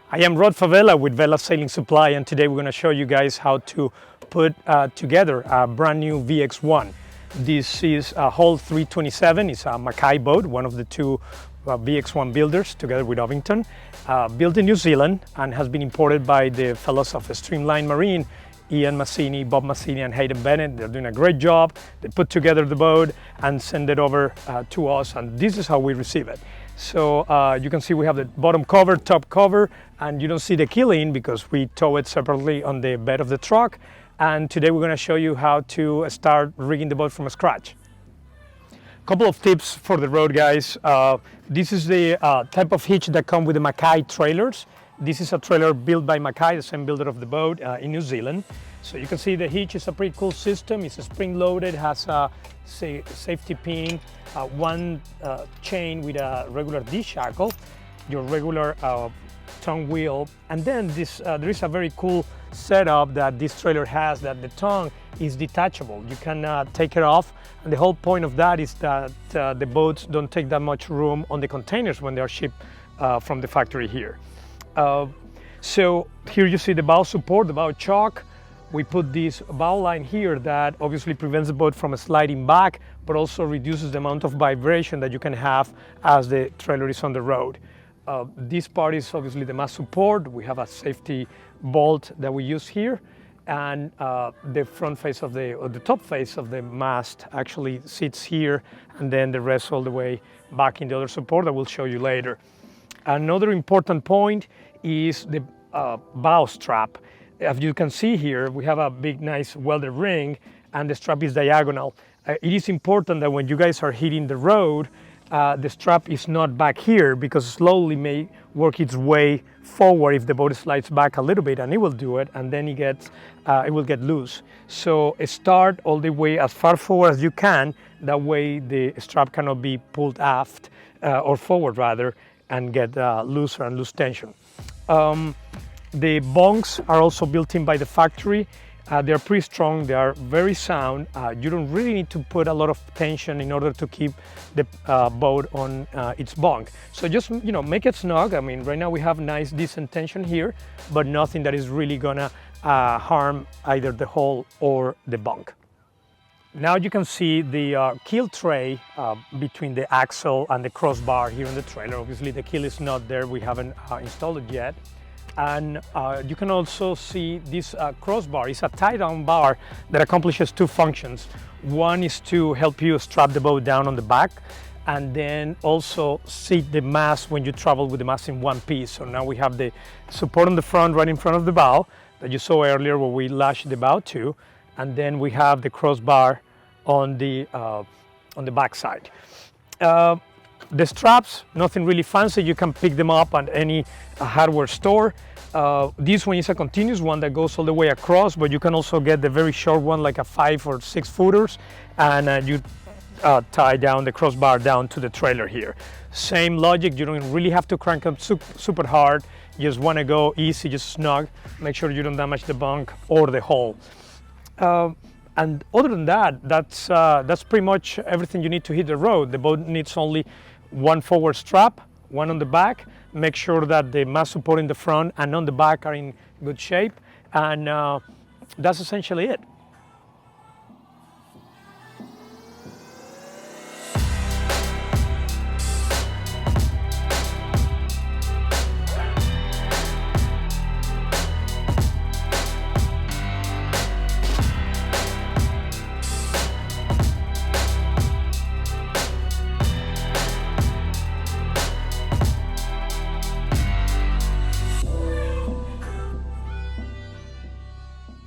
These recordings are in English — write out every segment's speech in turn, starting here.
I am Rod Favela with Vela Sailing Supply, and today we're going to show you guys how to put together a brand new VX1. This is a Hull 327. It's a Mackay boat, one of the two VX1 builders together with Ovington. Built in New Zealand and has been imported by the fellows of Streamline Marine, Ian Massini, Bob Massini, and Hayden Bennett. They're doing a great job. They put together the boat and send it over to us, and this is how we receive it. So you can see we have the bottom cover, top cover, and you don't see the keel in because we tow it separately on the bed of the truck. And today we're going to show you how to start rigging the boat from scratch. Couple of tips for the road, guys. This is the type of hitch that come with the Mackay trailers. This is a trailer built by Mackay, the same builder of the boat in New Zealand. So you can see the hitch is a pretty cool system. It's a spring-loaded, has a safety pin, one chain with a regular D-shackle, your regular tongue wheel, and then this there is a very cool setup that this trailer has, that the tongue is detachable. You can take it off, and the whole point of that is that the boats don't take that much room on the containers when they are shipped from the factory here. So here you see the bow support, the bow chock. We put this bow line here that obviously prevents the boat from sliding back, but also reduces the amount of vibration that you can have as the trailer is on the road. This part is obviously the mast support. We have a safety bolt that we use here, and the front face of the top face of the mast actually sits here, and then the rest all the way back in the other support that we'll show you later. Another important point is the bow strap. As you can see here, we have a big, nice welded ring, and the strap is diagonal. It is important that when you guys are hitting the road, the strap is not back here, because slowly may work its way forward if the boat slides back a little bit, and it will do it, and then it will get loose. So start all the way as far forward as you can. That way the strap cannot be pulled aft or forward rather, and get looser and lose tension. The bunks are also built in by the factory. They're pretty strong, they are very sound. You don't really need to put a lot of tension in order to keep the boat on its bunk. So just, make it snug. I mean, right now we have nice, decent tension here, but nothing that is really gonna harm either the hull or the bunk. Now you can see the keel tray between the axle and the crossbar here in the trailer. Obviously the keel is not there, we haven't installed it yet. And you can also see this crossbar. It's a tie-down bar that accomplishes two functions. One is to help you strap the boat down on the back, and then also seat the mast when you travel with the mast in one piece. So now we have the support on the front, right in front of the bow, that you saw earlier where we lashed the bow to, and then we have the crossbar on the back side. The straps, nothing really fancy. You can pick them up at any hardware store. This one is a continuous one that goes all the way across, but you can also get the very short one, like a 5 or 6 footers, and you tie down the crossbar down to the trailer here. Same logic, you don't really have to crank them super hard. You just want to go easy, just snug. Make sure you don't damage the bunk or the hull. And other than that, that's pretty much everything you need to hit the road. The boat needs only one forward strap, one on the back. Make sure that the mast support in the front and on the back are in good shape, and that's essentially it.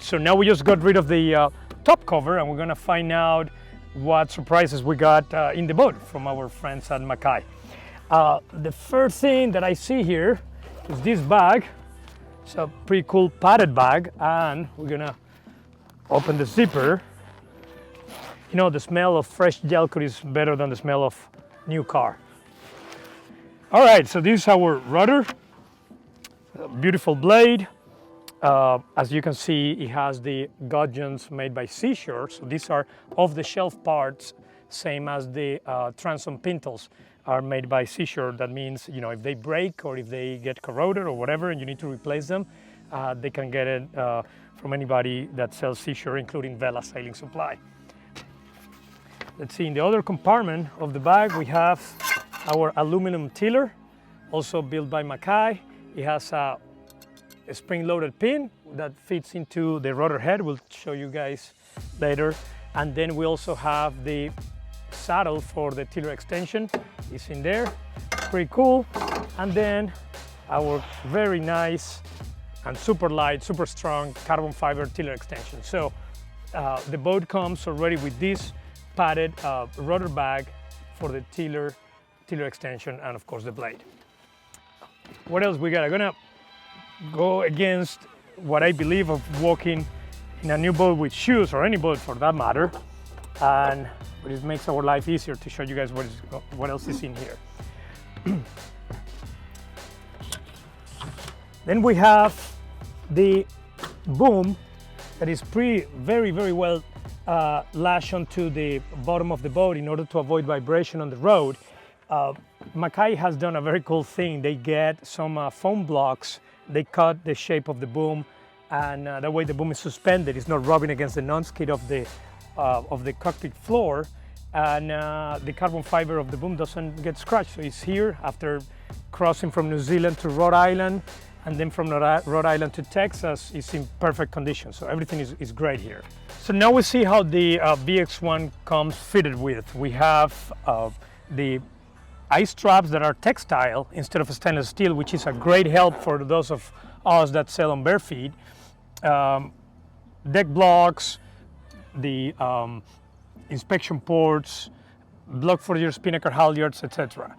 So now we just got rid of the top cover, and we're gonna find out what surprises we got in the boat from our friends at Mackay. The first thing that I see here is this bag. It's a pretty cool padded bag, and we're gonna open the zipper. The smell of fresh gel coat is better than the smell of new car. All right, so this is our rudder. A beautiful blade. As you can see, it has the gudgeons made by Seashore. So these are off-the-shelf parts, same as the transom pintles. are made by Seashore. That means, you know, if they break or if they get corroded or whatever and you need to replace them, they can get it from anybody that sells Seashore, including Vela Sailing Supply. Let's see, in the other compartment of the bag, we have our aluminum tiller, also built by Mackay. It has a spring-loaded pin that fits into the rotor head. We'll show you guys later. And then we also have the saddle for the tiller extension. It's in there, pretty cool. And then our very nice and super light, super strong carbon fiber tiller extension. So the boat comes already with this padded rotor bag for the tiller extension, and of course the blade. What else we got? I'm gonna go against what I believe of walking in a new boat with shoes, or any boat for that matter, and it makes our life easier to show you guys what else is in here. Then we have the boom that is very well lashed onto the bottom of the boat in order to avoid vibration on the road. Mackay has done a very cool thing. They get some foam blocks, they cut the shape of the boom, and that way the boom is suspended. It's not rubbing against the non-skid of the cockpit floor, and the carbon fiber of the boom doesn't get scratched. So it's here after crossing from New Zealand to Rhode Island, and then from Rhode Island to Texas. It's in perfect condition, so everything is great here. So now we see how the VX1 comes fitted with. We have the ice straps that are textile instead of stainless steel, which is a great help for those of us that sail on bare feet. Deck blocks, the inspection ports, block for your spinnaker halyards, etc.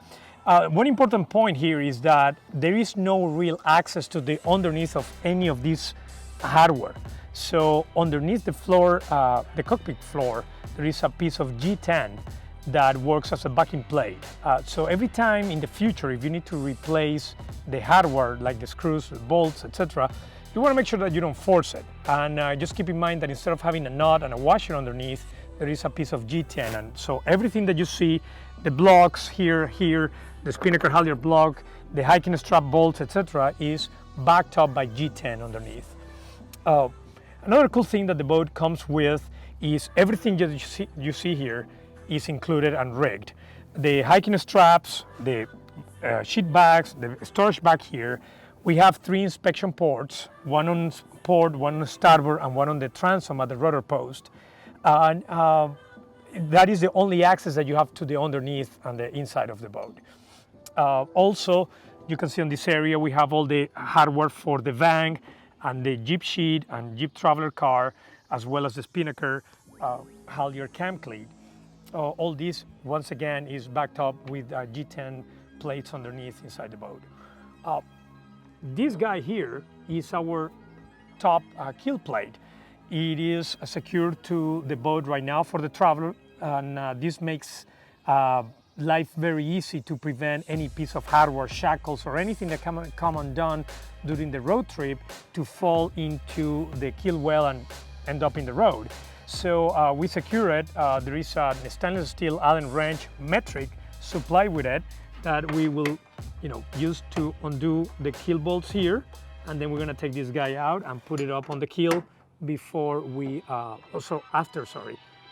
One important point here is that there is no real access to the underneath of any of this hardware. So underneath the floor, the cockpit floor, there is a piece of G10 that works as a backing plate. So every time in the future, if you need to replace the hardware, like the screws, the bolts, etc., you want to make sure that you don't force it. And just keep in mind that instead of having a nut and a washer underneath, there is a piece of G10. And so everything that you see, the blocks here, the spinnaker halyard block, the hiking strap bolts, etc., is backed up by G10 underneath. Another cool thing that the boat comes with is everything that you see here is included and rigged. The hiking straps, the sheet bags, the storage bag here. We have 3 inspection ports, one on port, one on starboard, and one on the transom at the rudder post. And that is the only access that you have to the underneath and the inside of the boat. Also, you can see on this area we have all the hardware for the Vang and the Jeep sheet and Jeep Traveler car, as well as the spinnaker halyard cam cleat. All this, once again, is backed up with G10 plates underneath inside the boat. This guy here is our top keel plate. It is secured to the boat right now for the Traveler, and this makes life very easy to prevent any piece of hardware, shackles, or anything that come undone during the road trip to fall into the keel well and end up in the road. So we secure it. There is a stainless steel Allen wrench metric supplied with it that we will, use to undo the keel bolts here, and then we're going to take this guy out and put it up on the keel before we,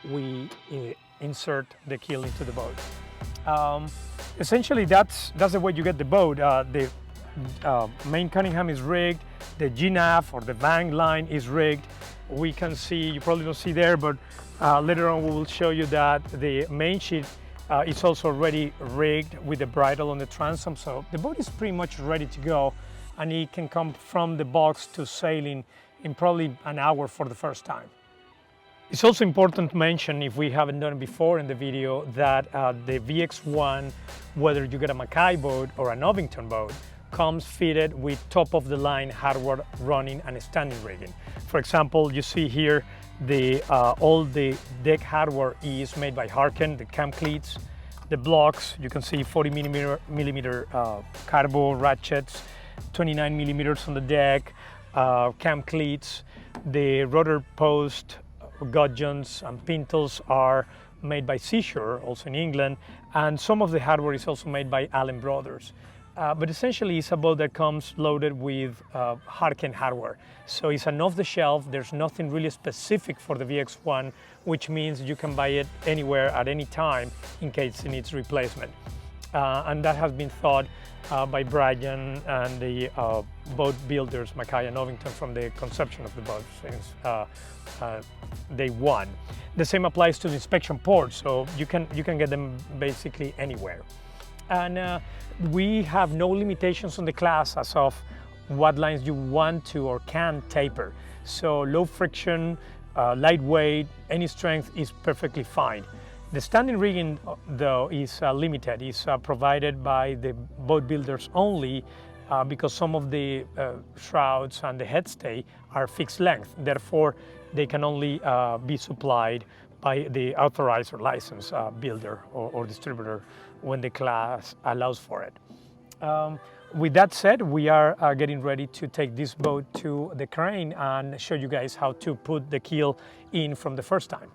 we insert the keel into the boat. Essentially, that's the way you get the boat. The main Cunningham is rigged. The GNAV or the Vang line is rigged. We can see, you probably don't see there, but later on we will show you that the main sheet is also already rigged with the bridle on the transom. So the boat is pretty much ready to go, and it can come from the box to sailing in probably an hour for the first time. It's also important to mention, if we haven't done it before in the video, that the VX1, whether you get a Mackay boat or an Ovington boat, comes fitted with top-of-the-line hardware running and standing rigging. For example, you see here all the deck hardware is made by Harken, the cam cleats, the blocks. You can see 40 millimeter carbo ratchets, 29 millimeters on the deck, cam cleats. The rudder post, gudgeons and pintles are made by Seashore, also in England, and some of the hardware is also made by Allen Brothers. But essentially it's a boat that comes loaded with Harken hardware. So it's an off-the-shelf, there's nothing really specific for the VX1, which means you can buy it anywhere at any time in case it needs replacement. And that has been thought by Brian and the boat builders, Mackay and Ovington, from the conception of the boat since day one. The same applies to the inspection ports, so you can get them basically anywhere. And we have no limitations on the class as of what lines you want to or can taper. So low friction, lightweight, any strength is perfectly fine. The standing rigging, though, is limited. It's provided by the boat builders only because some of the shrouds and the headstay are fixed length. Therefore, they can only be supplied by the authorized or licensed builder or distributor when the class allows for it. With that said, we are getting ready to take this boat to the crane and show you guys how to put the keel in from the first time.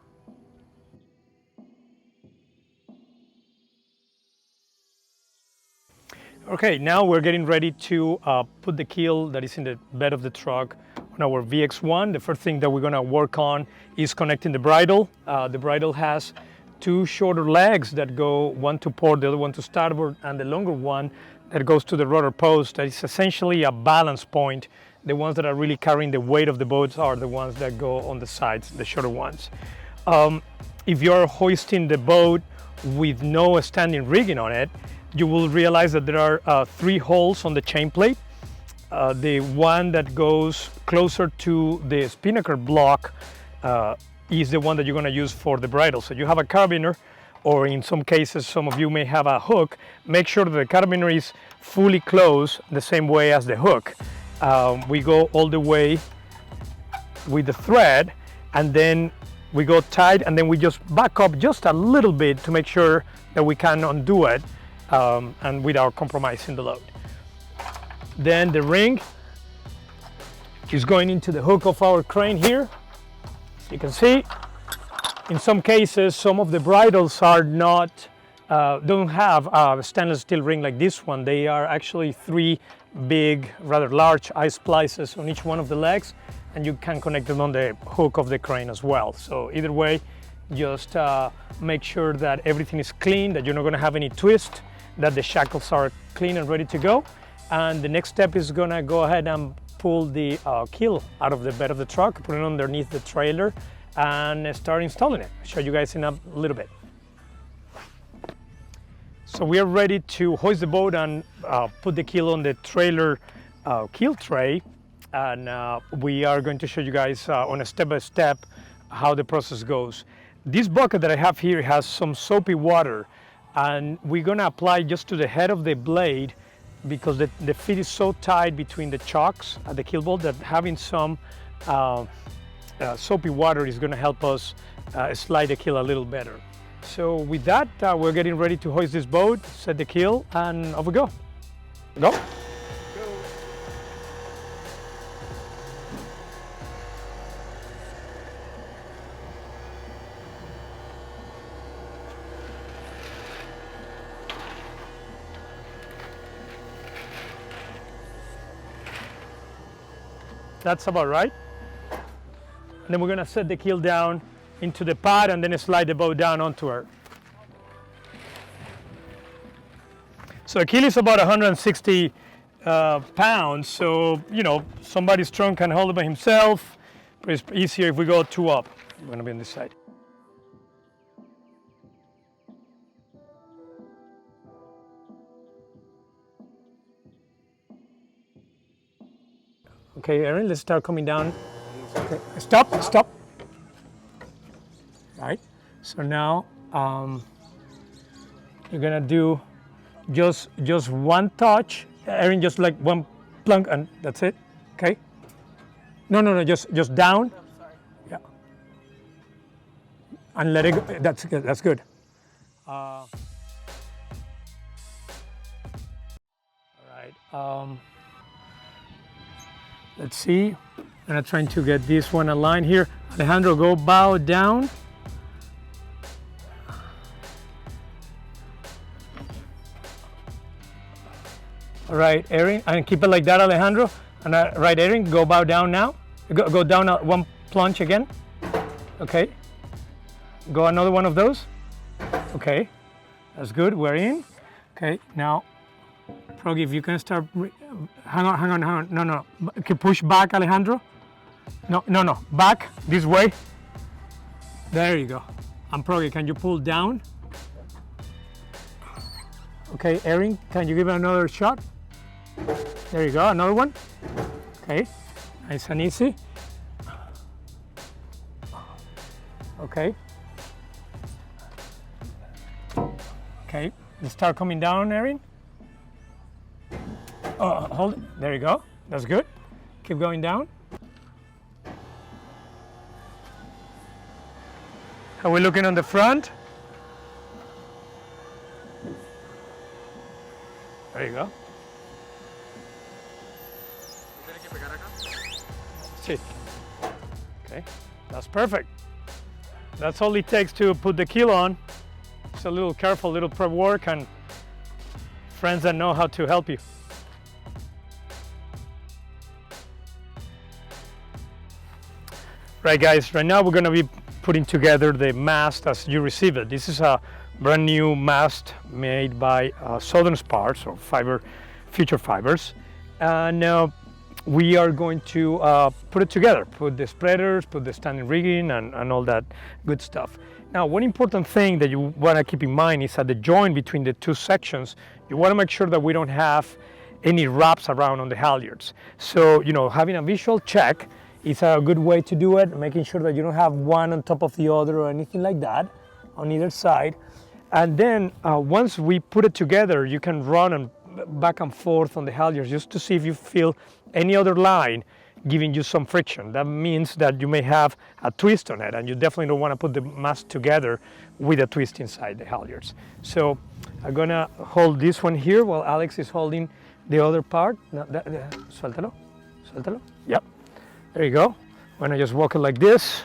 Okay, now we're getting ready to put the keel that is in the bed of the truck on our VX1. The first thing that we're gonna work on is connecting the bridle. The bridle has two shorter legs that go, one to port, the other one to starboard, and the longer one that goes to the rudder post. That is essentially a balance point. The ones that are really carrying the weight of the boats are the ones that go on the sides, the shorter ones. If you're hoisting the boat with no standing rigging on it, you will realize that there are 3 holes on the chain plate. The one that goes closer to the spinnaker block is the one that you're going to use for the bridle. So you have a carabiner, or in some cases, some of you may have a hook. Make sure that the carabiner is fully closed the same way as the hook. We go all the way with the thread, and then we go tight, and then we just back up just a little bit to make sure that we can undo it and without compromising the load. Then the ring is going into the hook of our crane here. You can see, in some cases, some of the bridles are not, don't have a stainless steel ring like this one. They are actually 3 big, rather large eye splices on each one of the legs, and you can connect them on the hook of the crane as well. So either way, just make sure that everything is clean, that you're not gonna have any twist, that the shackles are clean and ready to go. And the next step is gonna go ahead and pull the keel out of the bed of the truck, put it underneath the trailer, and start installing it. I'll show you guys in a little bit. So we are ready to hoist the boat and put the keel on the trailer keel tray, and we are going to show you guys on a step-by-step how the process goes. This bucket that I have here has some soapy water, and we're gonna apply just to the head of the blade because the feet is so tight between the chocks at the keel bolt that having some soapy water is gonna help us slide the keel a little better. So with that, we're getting ready to hoist this boat, set the keel, and off we go. Go. That's about right. And then we're gonna set the keel down into the pad and then slide the boat down onto her. So a keel is about 160 pounds, so you know, somebody strong can hold it by himself, but it's easier if we go 2 up. I'm gonna be on this side. Okay, Erin, let's start coming down. Okay. Stop, stop. All right, so now you're gonna do just 1 touch. Erin, just like 1 plunk, and that's it, okay? No, just down. Oh, sorry. Yeah. And let it go, that's good, that's good. All right, let's see. I'm trying to get this one aligned here. Alejandro, go bow down. All right, Erin, and keep it like that, Alejandro. And right, Erin, go bow down now. Go down one plunge again. Okay. Go another one of those. Okay, that's good. We're in. Okay, now, Progi, if you can start. Hang on. No. Okay, push back, Alejandro. No. Back this way. There you go. And Progi, can you pull down? Okay, Erin, can you give it another shot? There you go, another one. Okay, nice and easy. Okay. Okay, let's start coming down, Erin. Oh, hold it. There you go. That's good. Keep going down. Are we looking on the front? There you go. See. Okay, that's perfect. That's all it takes to put the keel on. It's a little careful, little prep work, and friends that know how to help you. Right, guys, right now we're going to be putting together the mast as you receive it. This is a brand new mast made by Southern Spars or Future Fibers, and we are going to put it together, put the spreaders, put the standing rigging, and all that good stuff. Now, one important thing that you want to keep in mind is at the joint between the two sections, you want to make sure that we don't have any wraps around on the halyards. So, having a visual check is a good way to do it, making sure that you don't have one on top of the other or anything like that on either side. And then once we put it together, you can run and back and forth on the halyards just to see if you feel any other line giving you some friction. That means that you may have a twist on it, and you definitely don't want to put the mast together with a twist inside the halyards. So I'm gonna hold this one here while Alex is holding the other part. No, suéltalo. Yep. There you go. I'm gonna just walk it like this.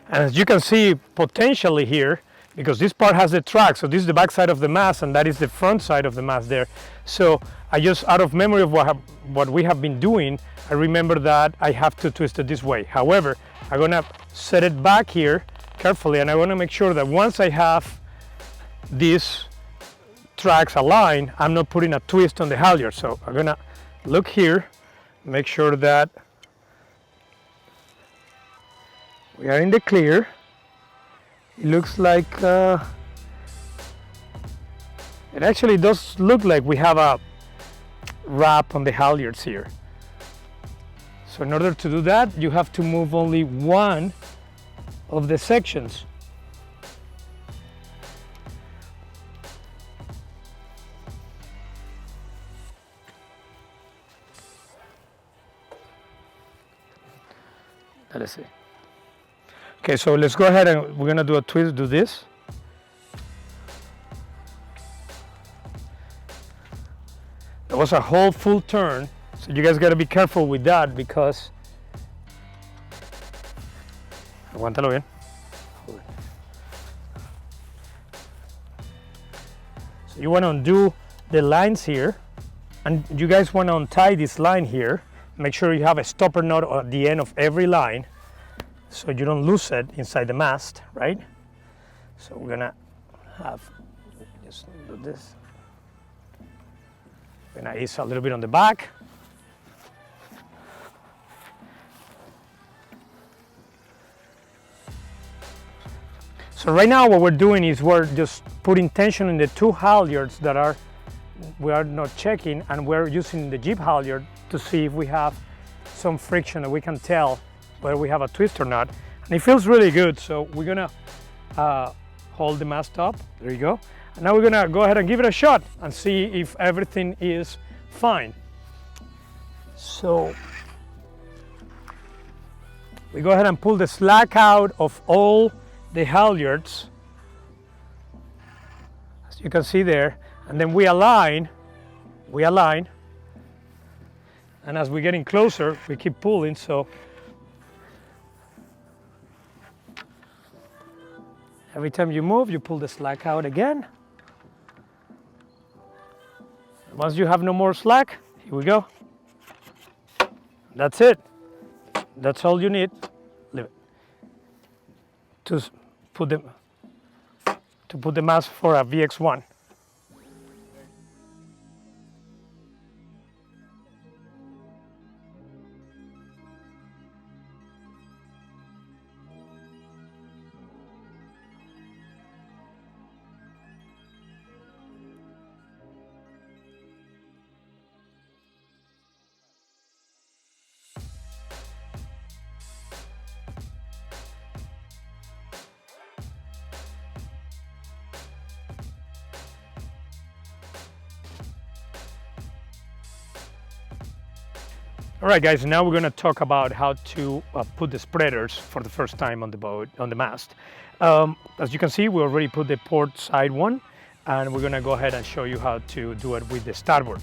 And as you can see potentially here, because this part has the track, so this is the back side of the mast and that is the front side of the mast there. So I just, out of memory of what we have been doing, I remember that I have to twist it this way. However, I'm gonna set it back here carefully, and I wanna make sure that once I have these tracks aligned, I'm not putting a twist on the halyard. So I'm gonna look here, make sure that we are in the clear. It looks like, it actually does look like we have a wrap on the halyards here. So in order to do that, you have to move only one of the sections. Let's see. Okay, so let's go ahead and we're gonna do a twist, do this. That was a whole full turn, so you guys gotta be careful with that because, aguántalo bien. So you wanna undo the lines here, and you guys wanna untie this line here. Make sure you have a stopper knot at the end of every line, so you don't lose it inside the mast, right? So we're gonna just do this. We're gonna ease a little bit on the back. So right now what we're doing is we're just putting tension in the two halyards that we are not checking, and we're using the jib halyard to see if we have some friction that we can tell whether we have a twist or not. And it feels really good, so we're gonna hold the mast up. There you go. And now we're gonna go ahead and give it a shot and see if everything is fine. So we go ahead and pull the slack out of all the halyards, as you can see there, and then we align, and as we're getting closer, we keep pulling. So every time you move, you pull the slack out again. Once you have no more slack, here we go. That's it. That's all you need. Leave it. To put the mast for a VX1. All right, guys, now we're going to talk about how to put the spreaders for the first time on the boat, on the mast. As you can see, we already put the port side one, and we're going to go ahead and show you how to do it with the starboard.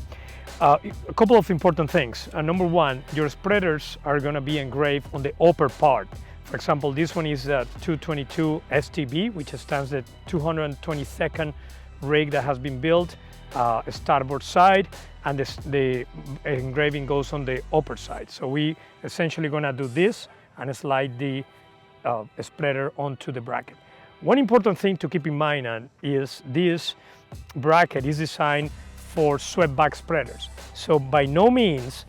A couple of important things. Number one, your spreaders are going to be engraved on the upper part. For example, this one is a 222 STB, which stands the 222nd rig that has been built, starboard side, and the engraving goes on the upper side. So we essentially gonna do this and slide the spreader onto the bracket. One important thing to keep in mind is this bracket is designed for swept back spreaders. So by no means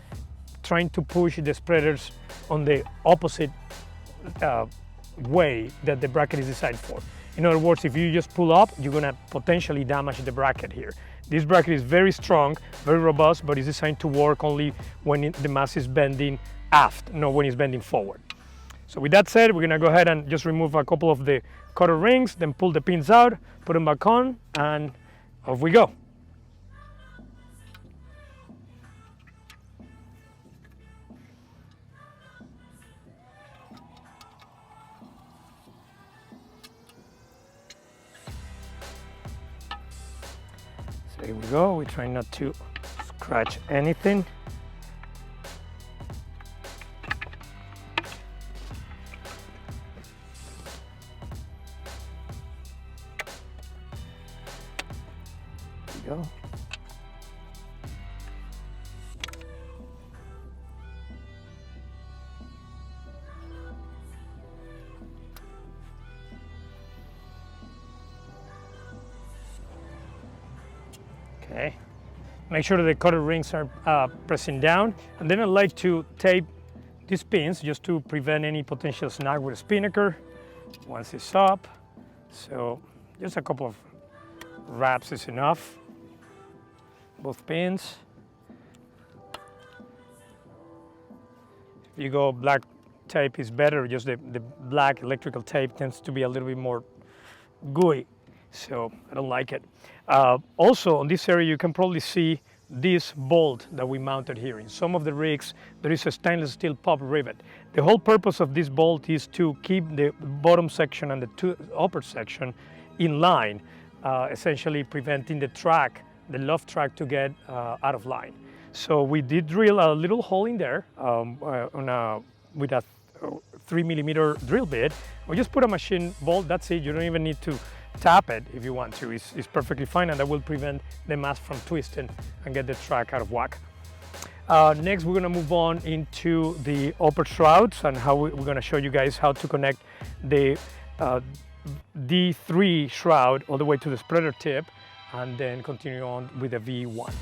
trying to push the spreaders on the opposite way that the bracket is designed for. In other words, if you just pull up, you're gonna potentially damage the bracket here. This bracket is very strong, very robust, but it's designed to work only when the mast is bending aft, not when it's bending forward. So with that said, we're gonna go ahead and just remove a couple of the cotter rings, then pull the pins out, put them back on, and off we go. There we go. We try not to scratch anything. There we go. Okay, make sure that the cotter rings are pressing down, and then I like to tape these pins just to prevent any potential snag with a spinnaker once it's up. So just a couple of wraps is enough, both pins. If you go black tape is better, just the black electrical tape tends to be a little bit more gooey, so I don't like it. Also on this area you can probably see this bolt that we mounted here. In some of the rigs there is a stainless steel pop rivet. The whole purpose of this bolt is to keep the bottom section and the upper section in line, essentially preventing the luff track to get out of line. So we did drill a little hole in there with a 3mm drill bit. We just put a machine bolt, that's it. You don't even need to tap it if you want to. It's perfectly fine, and that will prevent the mast from twisting and get the track out of whack. Next we're going to move on into the upper shrouds, and how we're going to show you guys how to connect the D3 shroud all the way to the spreader tip, and then continue on with the V1.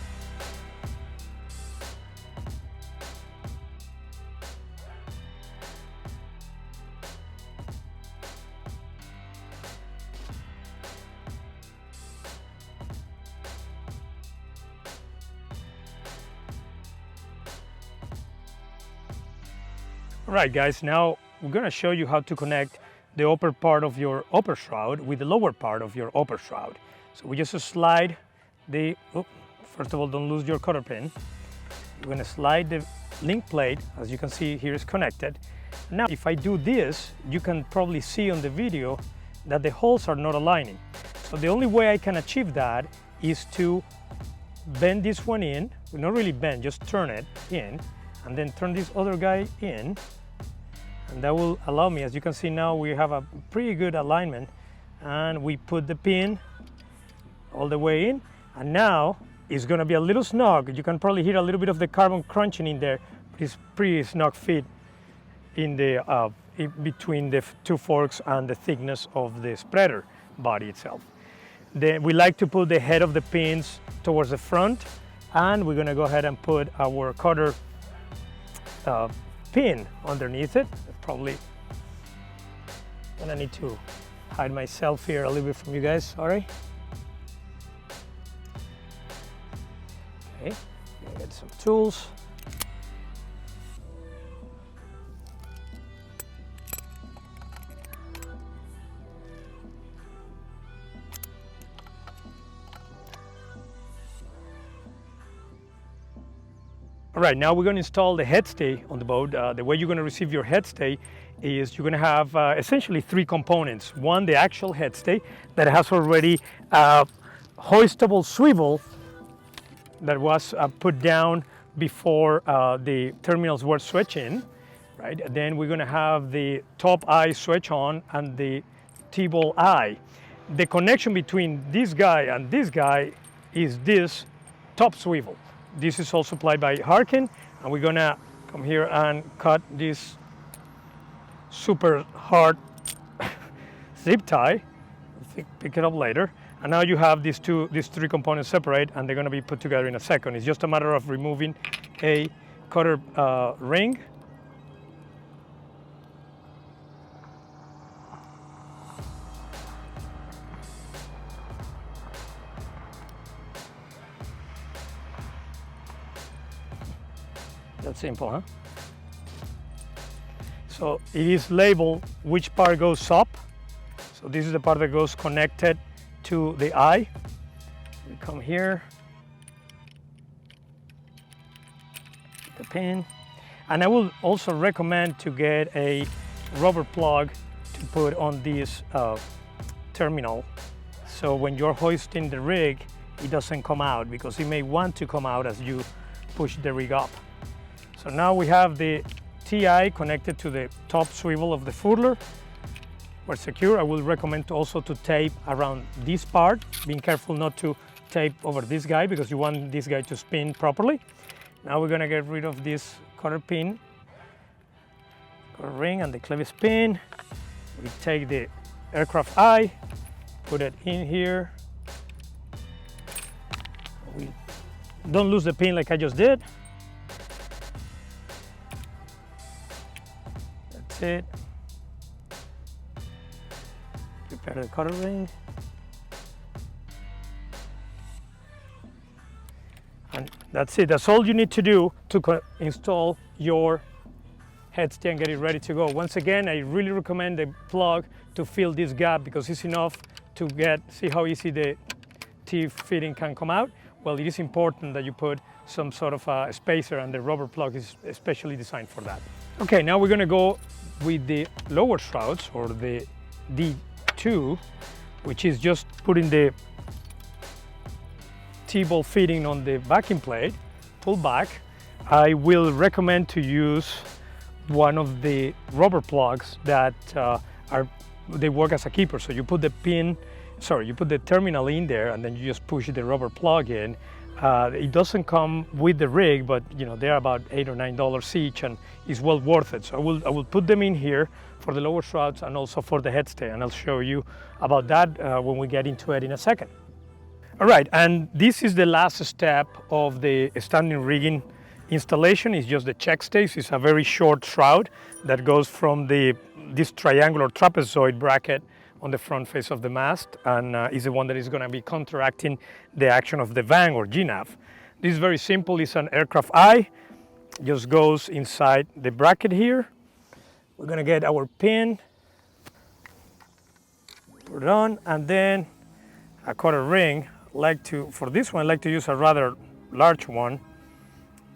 Alright guys, now we're going to show you how to connect the upper part of your upper shroud with the lower part of your upper shroud. So we just slide the, first of all, don't lose your cotter pin. You're going to slide the link plate, as you can see here is connected. Now if I do this, you can probably see on the video that the holes are not aligning. So the only way I can achieve that is to bend this one in, not really bend, just turn it in, and then turn this other guy in, and that will allow me, as you can see now, we have a pretty good alignment, and we put the pin all the way in, and now It's going to be a little snug. You can probably hear a little bit of the carbon crunching in there, but it's pretty snug fit in the in between the two forks and the thickness of the spreader body itself. Then we like to put the head of the pins towards the front, and we're going to go ahead and put our cutter pin underneath it. Probably gonna need to hide myself here a little bit from you guys, sorry. Okay, get some tools. All right, now we're going to install the headstay on the boat. The way you're going to receive your headstay is you're going to have essentially three components. One, the actual headstay that has already hoistable swivel that was put down before the terminals were switched in, right? And then we're going to have the top eye switch on and the T-bolt eye. The connection between this guy and this guy is this top swivel. This is all supplied by Harkin, and we're gonna come here and cut this super hard zip tie. Pick it up later. And now you have these three components separate, and they're gonna be put together in a second. It's just a matter of removing a cutter ring. That's simple, huh? So it is labeled which part goes up. So this is the part that goes connected to the eye. We come here, the pin. And I will also recommend to get a rubber plug to put on this terminal. So when you're hoisting the rig, it doesn't come out, because it may want to come out as you push the rig up. So now we have the TI connected to the top swivel of the furler. We're secure. I will recommend also to tape around this part, being careful not to tape over this guy, because you want this guy to spin properly. Now we're gonna get rid of this cutter pin, cutter ring, and the clevis pin. We take the aircraft eye, put it in here. We don't lose the pin like I just did. That's it. Prepare the cutter ring. And that's it. That's all you need to do to install your headstay and get it ready to go. Once again, I really recommend the plug to fill this gap, because it's enough to see how easy the T-fitting can come out. Well, it is important that you put some sort of a spacer, and the rubber plug is especially designed for that. Okay, now we're gonna go with the lower shrouds, or the D2, which is just putting the T-bolt fitting on the backing plate, pull back. I will recommend to use one of the rubber plugs that they work as a keeper. So you put the you put the terminal in there, and then you just push the rubber plug in. It doesn't come with the rig, but you know, they're about $8 or $9 each, and it's well worth it. So I will put them in here for the lower shrouds and also for the headstay, and I'll show you about that when we get into it in a second. All right, and this is the last step of the standing rigging installation. Is just the check stays. It's a very short shroud that goes from this triangular trapezoid bracket on the front face of the mast, and is the one that is going to be counteracting the action of the vang or GNAV. This is very simple. It's an aircraft eye. Just goes inside the bracket here. We're going to get our pin, put it on, and then a cutter ring. For this one, I like to use a rather large one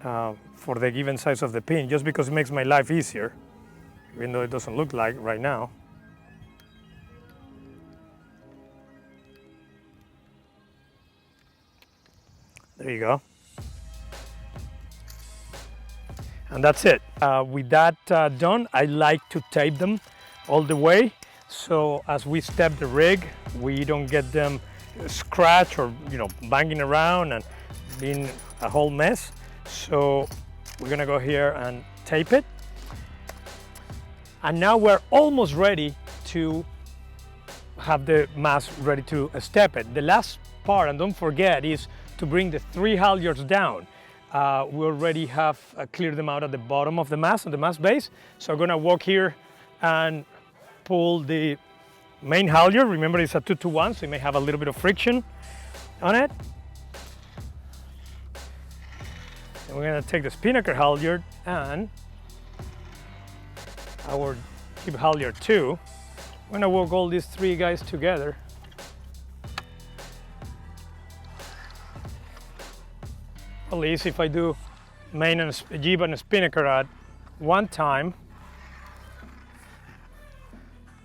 for the given size of the pin, just because it makes my life easier, even though it doesn't look like right now. There you go. And that's it. With that done, I like to tape them all the way, so as we step the rig, we don't get them scratch or banging around, and been a whole mess. So we're gonna go here and tape it. And now we're almost ready to have the mast ready to step it. The last part, and don't forget, is to bring the 3 halyards down. We already have cleared them out at the bottom of the mast, on the mast base. So I'm gonna walk here and pull the main halyard. Remember, it's a 2-to-1, so you may have a little bit of friction on it. And we're gonna take the spinnaker halyard and our jib halyard 2. I'm gonna work all these 3 guys together. Probably easy if I do main and jib and spinnaker at one time.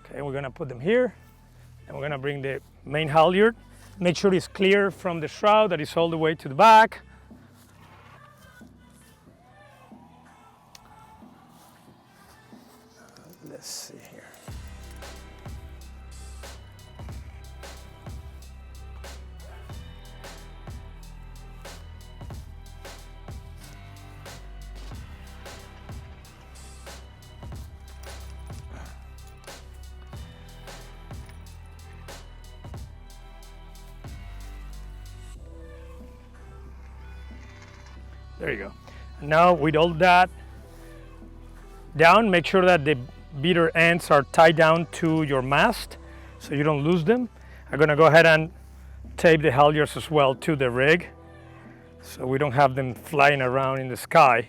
Okay, we're gonna put them here, and we're gonna bring the main halyard. Make sure it's clear from the shroud, that it's all the way to the back. Let's see here. There you go. Now with all that down, make sure that the beater ends are tied down to your mast so you don't lose them. I'm gonna go ahead and tape the halyards as well to the rig so we don't have them flying around in the sky.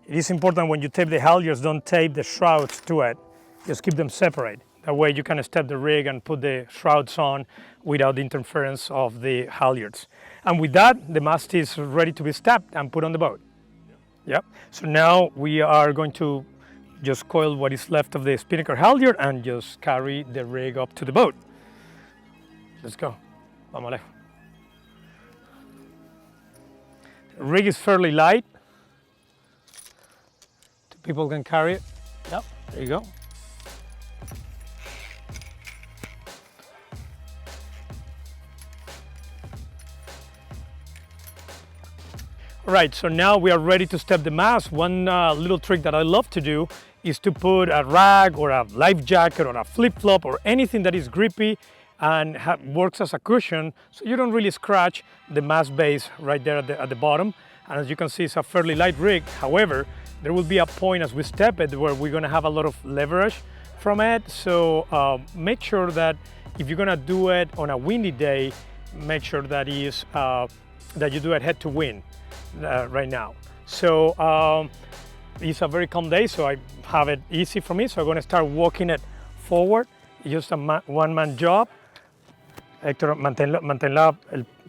It is important when you tape the halyards, don't tape the shrouds to it. Just keep them separate. That way you can step the rig and put the shrouds on without the interference of the halyards. And with that, the mast is ready to be stepped and put on the boat. Yep. So now we are going to just coil what is left of the spinnaker halyard and just carry the rig up to the boat. Let's go. Vamos. The rig is fairly light. People can carry it. Yep, there you go. All right, so now we are ready to step the mast. One little trick that I love to do is to put a rag or a life jacket or a flip-flop or anything that is grippy and works as a cushion so you don't really scratch the mast base right there at the bottom. And as you can see, it's a fairly light rig. However, there will be a point as we step it where we're gonna have a lot of leverage from it. So make sure that if you're gonna do it on a windy day, make sure that that you do it head to wind right now. So it's a very calm day, so I have it easy for me. So I'm gonna start walking it forward. It's just a one-man job. Héctor, mantén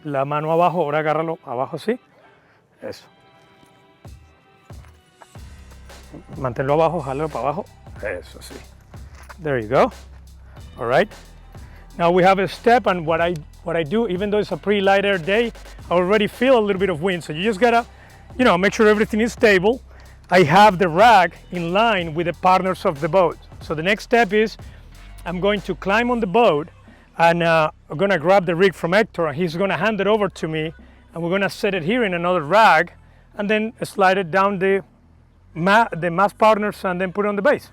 la mano abajo, ahora agárralo abajo, ¿sí? Eso. Manténlo abajo, jálalo para abajo. Eso sí. There you go. All right. Now we have a step, and what I do, even though it's a pretty lighter day, I already feel a little bit of wind. So you just gotta, make sure everything is stable. I have the rag in line with the partners of the boat. So the next step is I'm going to climb on the boat, and I'm gonna grab the rig from Hector, and he's gonna hand it over to me, and we're gonna set it here in another rag, and then slide it down the mast partners and then put it on the base.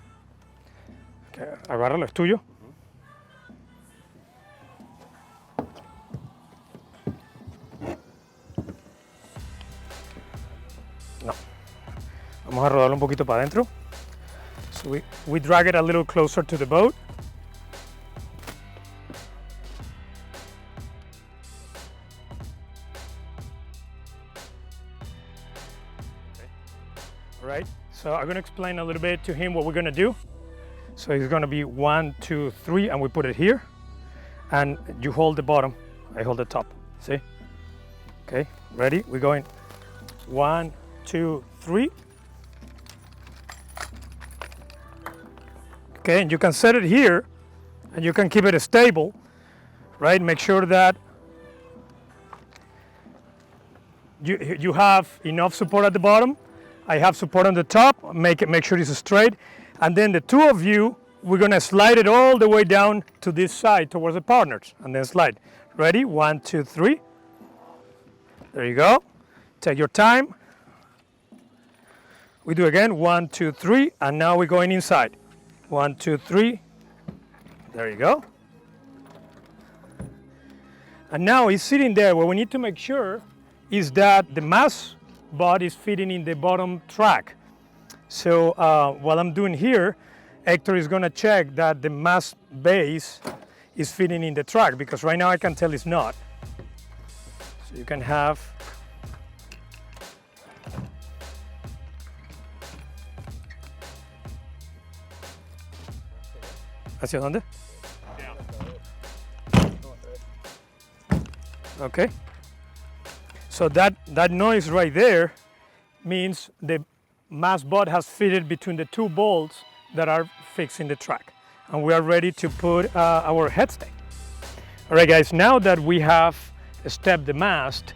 Okay, agárralo, es tuyo. No. Vamos a rodarlo un poquito para adentro. So we drag it a little closer to the boat. All right, so I'm gonna explain a little bit to him what we're gonna do. So it's gonna be 1, 2, 3, and we put it here. And you hold the bottom, I hold the top, see? Okay, ready? We're going 1, 2, 3. Okay, and you can set it here, and you can keep it stable, right? Make sure that You have enough support at the bottom. I have support on the top. Make sure it's straight. And then the two of you, we're gonna slide it all the way down to this side towards the partners, and then slide. Ready? 1, 2, 3. There you go. Take your time. We do again, 1, 2, 3, and now we're going inside. 1, 2, 3. There you go. And now it's sitting there. What we need to make sure is that the mast butt is fitting in the bottom track. So what I'm doing here, Hector is gonna check that the mast base is fitting in the track, because right now I can tell it's not. So you can have ¿Hacia dónde? Okay. So that noise right there means the mast butt has fitted between the two bolts that are fixing the track. And we are ready to put our headstay. All right, guys, now that we have stepped the mast,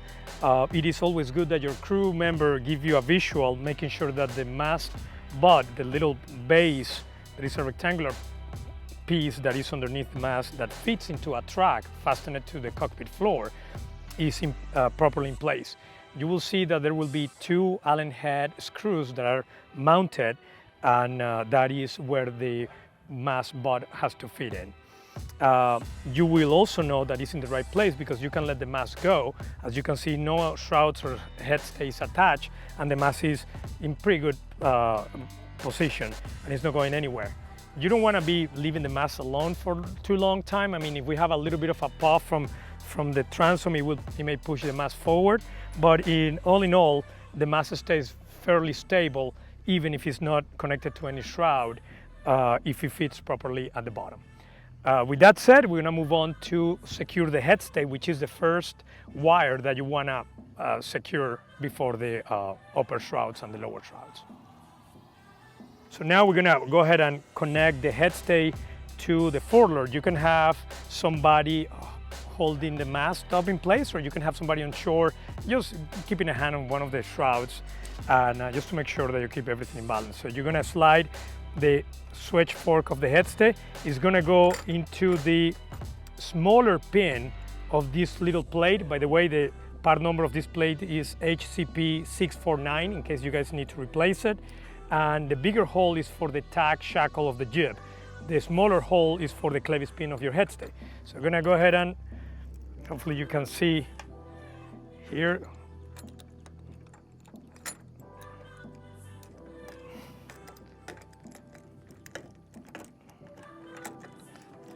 it is always good that your crew member give you a visual, making sure that the mast butt, the little base, that is a rectangular piece that is underneath the mast that fits into a track fastened to the cockpit floor, is properly in place. You will see that there will be 2 Allen head screws that are mounted, and that is where the mast butt has to fit in. You will also know that it's in the right place because you can let the mast go. As you can see, no shrouds or headstays attached, and the mast is in pretty good position and it's not going anywhere. You don't want to be leaving the mast alone for too long time. I mean, if we have a little bit of a puff from the transom, it may push the mast forward, but all in all, the mast stays fairly stable, even if it's not connected to any shroud, if it fits properly at the bottom. With that said, we're gonna move on to secure the headstay, which is the first wire that you wanna secure before the upper shrouds and the lower shrouds. So now we're gonna go ahead and connect the headstay to the forelord. You can have somebody holding the mast up in place, or you can have somebody on shore just keeping a hand on one of the shrouds, and just to make sure that you keep everything in balance. So you're gonna slide the switch fork of the headstay. Is gonna go into the smaller pin of this little plate. By the way, the part number of this plate is HCP 649, in case you guys need to replace it. And the bigger hole is for the tack shackle of the jib. The smaller hole is for the clevis pin of your headstay. So I'm gonna go ahead and hopefully you can see here.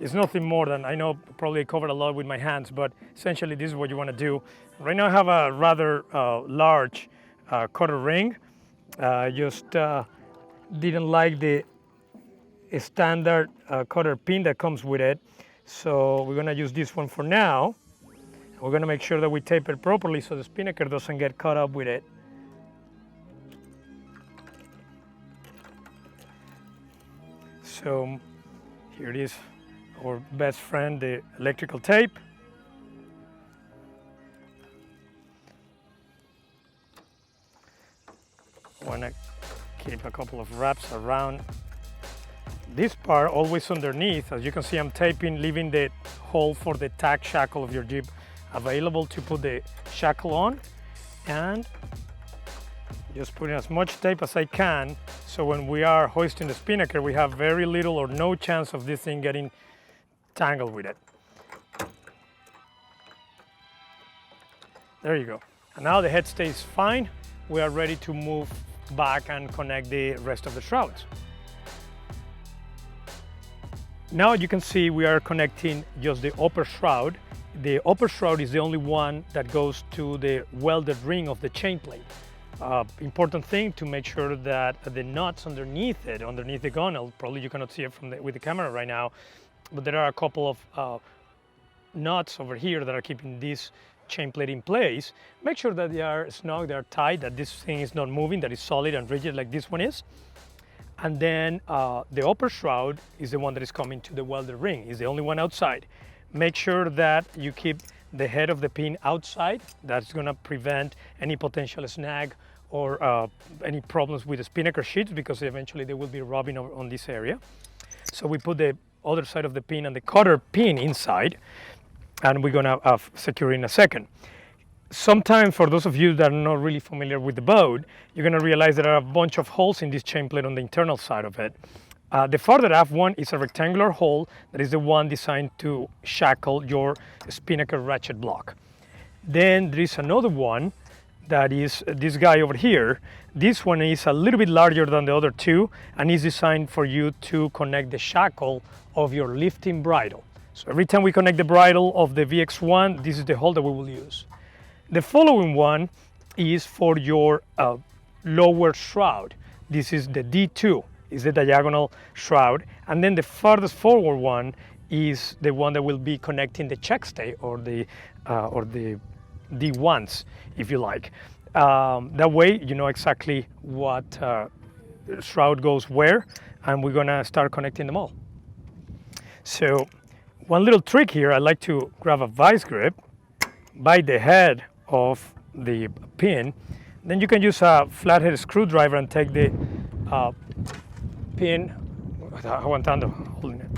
It's nothing more than, I know probably I covered a lot with my hands, but essentially this is what you want to do. Right now I have a rather large cutter ring. Just didn't like the standard cutter pin that comes with it. So we're gonna use this one for now. We're gonna make sure that we tape it properly so the spinnaker doesn't get caught up with it. So here it is, our best friend, the electrical tape. Want to keep a couple of wraps around this part, always underneath. As you can see, I'm taping, leaving the hole for the tack shackle of your jib available to put the shackle on, and just putting as much tape as I can, so when we are hoisting the spinnaker, we have very little or no chance of this thing getting tangled with it. There you go. And now the head stays fine. We are ready to move back and connect the rest of the shrouds. Now you can see we are connecting just the upper shroud. The upper shroud is the only one that goes to the welded ring of the chain plate. Important thing to make sure that the nuts underneath it, underneath the gunnel, probably you cannot see it with the camera right now, but there are a couple of nuts over here that are keeping this chain plate in place. Make sure that they are snug, they are tight, that this thing is not moving, that is solid and rigid like this one is. And then the upper shroud is the one that is coming to the welded ring. It's the only one outside. Make sure that you keep the head of the pin outside. That's going to prevent any potential snag or any problems with the spinnaker sheets, because eventually they will be rubbing on this area. So we put the other side of the pin and the cutter pin inside, and we're going to secure in a second. Sometimes, for those of you that are not really familiar with the boat, you're going to realize there are a bunch of holes in this chain plate on the internal side of it. The farther aft one is a rectangular hole that is the one designed to shackle your spinnaker ratchet block. Then there is another one that is this guy over here. This one is a little bit larger than the other two and is designed for you to connect the shackle of your lifting bridle. So every time we connect the bridle of the VX1, this is the hole that we will use. The following one is for your lower shroud. This is the D2, is the diagonal shroud. And then the farthest forward one is the one that will be connecting the check stay or the D1s, if you like. That way you know exactly what shroud goes where, and we're gonna start connecting them all. So one little trick here, I like to grab a vice grip by the head of the pin. Then you can use a flathead screwdriver and take the pin, aguantando, holding it.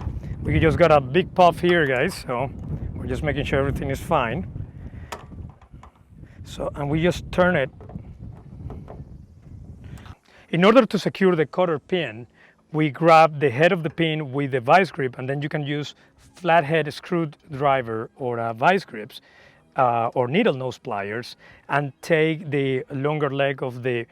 We just got a big puff here, guys, so we're just making sure everything is fine. So, and we just turn it. In order to secure the cutter pin, we grab the head of the pin with the vice grip, and then you can use flathead screwdriver or vice grips or needle nose pliers and take the longer leg of the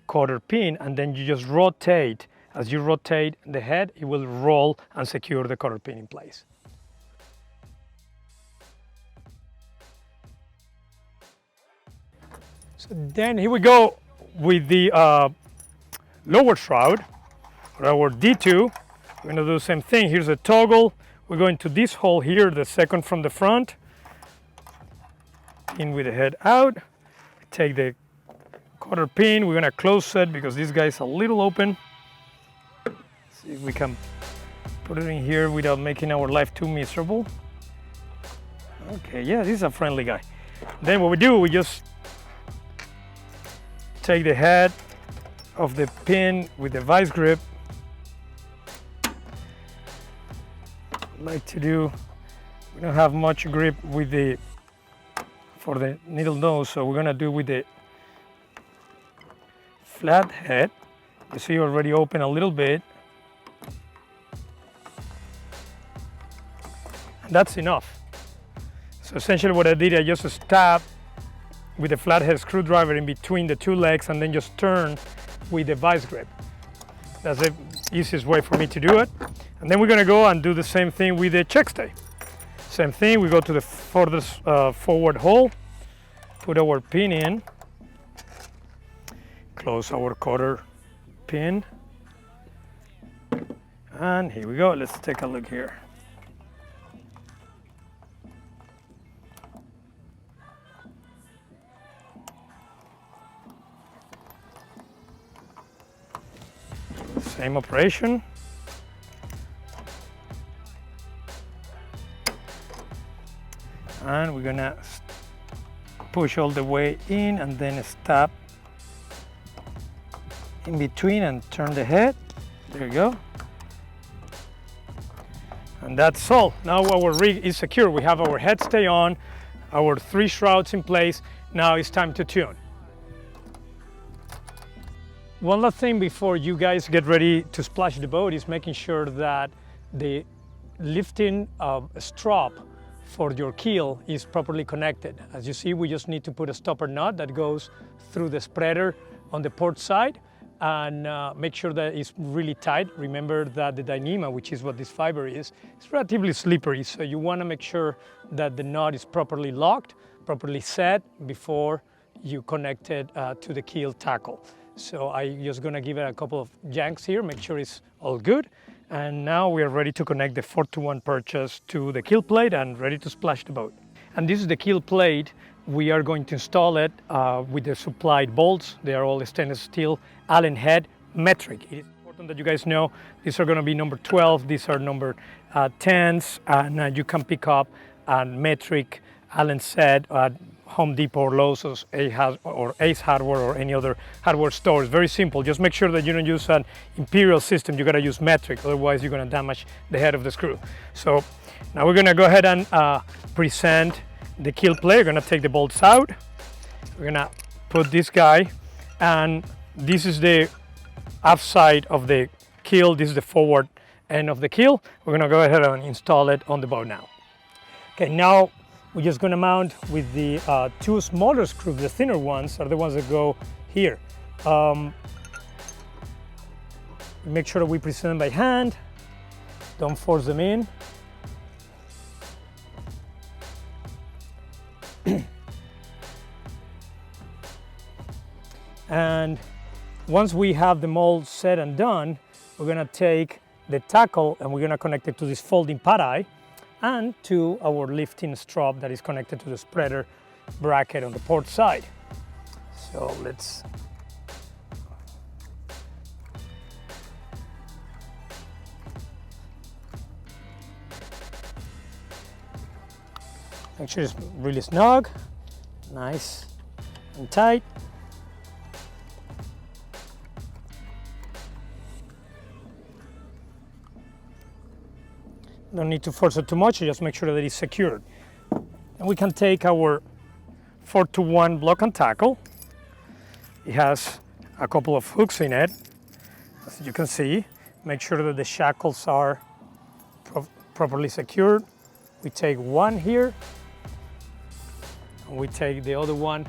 cutter pin, and then you just rotate. As you rotate the head, it will roll and secure the cutter pin in place. So then here we go with the lower shroud, or our D2. We're gonna do the same thing. Here's a toggle. We're going to this hole here, the second from the front. In with the head out. Take the cutter pin. We're gonna close it because this guy is a little open. See if we can put it in here without making our life too miserable. Okay, yeah, this is a friendly guy. Then what we do, we just take the head of the pin with the vice grip. Like to do, we don't have much grip with for the needle nose, so we're gonna do with the flat head. You see already open a little bit. And that's enough. So essentially what I did, I just stab with a flathead screwdriver in between the two legs and then just turn with the vice grip. That's the easiest way for me to do it. And then we're gonna go and do the same thing with the check stay. Same thing, we go to the furthest forward hole, put our pin in, close our cutter pin, and here we go. Let's take a look here. Same operation. And we're gonna push all the way in and then stab in between and turn the head. There you go. And that's all. Now our rig is secure. We have our head stay on, our 3 shrouds in place. Now it's time to tune. One last thing before you guys get ready to splash the boat is making sure that the lifting strap for your keel is properly connected. As you see, we just need to put a stopper nut that goes through the spreader on the port side and make sure that it's really tight. Remember that the Dyneema, which is what this fiber is relatively slippery, so you want to make sure that the nut is properly locked, properly set before you connect it to the keel tackle. So I'm just gonna give it a couple of yanks here, make sure it's all good. And now we are ready to connect the 4-to-1 purchase to the keel plate and ready to splash the boat. And this is the keel plate. We are going to install it with the supplied bolts. They are all stainless steel, Allen head, metric. It is important that you guys know these are gonna be number 12, these are number 10s, and you can pick up metric Alan said, at Home Depot or Lowe's or Ace Hardware or any other hardware store. It's very simple. Just make sure that you don't use an imperial system. You got to use metric, otherwise you're going to damage the head of the screw. So now we're going to go ahead and present the keel plate. We're going to take the bolts out. We're going to put this guy, and this is the aft side of the keel. This is the forward end of the keel. We're going to go ahead and install it on the boat now. Okay, now we're just going to mount with the two smaller screws. The thinner ones are the ones that go here. Make sure that we present them by hand. Don't force them in. And once we have them all set and done, we're going to take the tackle and we're going to connect it to this folding pad-eye and to our lifting strap that is connected to the spreader bracket on the port side. So let's make sure it's really snug, nice and tight. Don't need to force it too much, just make sure that it's secured. And we can take our 4-to-1 block and tackle. It has a couple of hooks in it, as you can see. Make sure that the shackles are properly secured. We take one here, and we take the other one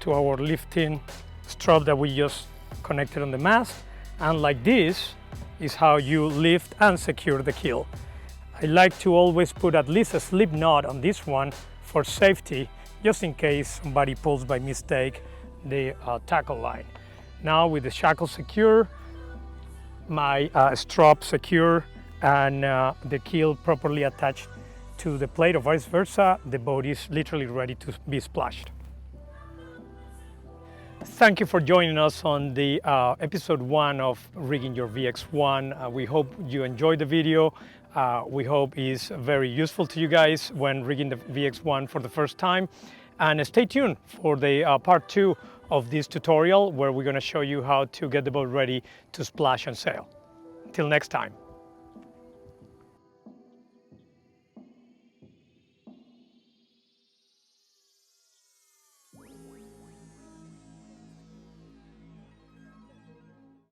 to our lifting strap that we just connected on the mast. And like this is how you lift and secure the keel. I like to always put at least a slip knot on this one for safety, just in case somebody pulls by mistake the tackle line. Now with the shackle secure, my strap secure, and the keel properly attached to the plate or vice versa, the boat is literally ready to be splashed. Thank you for joining us on the episode 1 of Rigging Your VX1. We hope you enjoyed the video. We hope it's very useful to you guys when rigging the VX1 for the first time. And stay tuned for the part 2 of this tutorial, where we're going to show you how to get the boat ready to splash and sail. Till next time.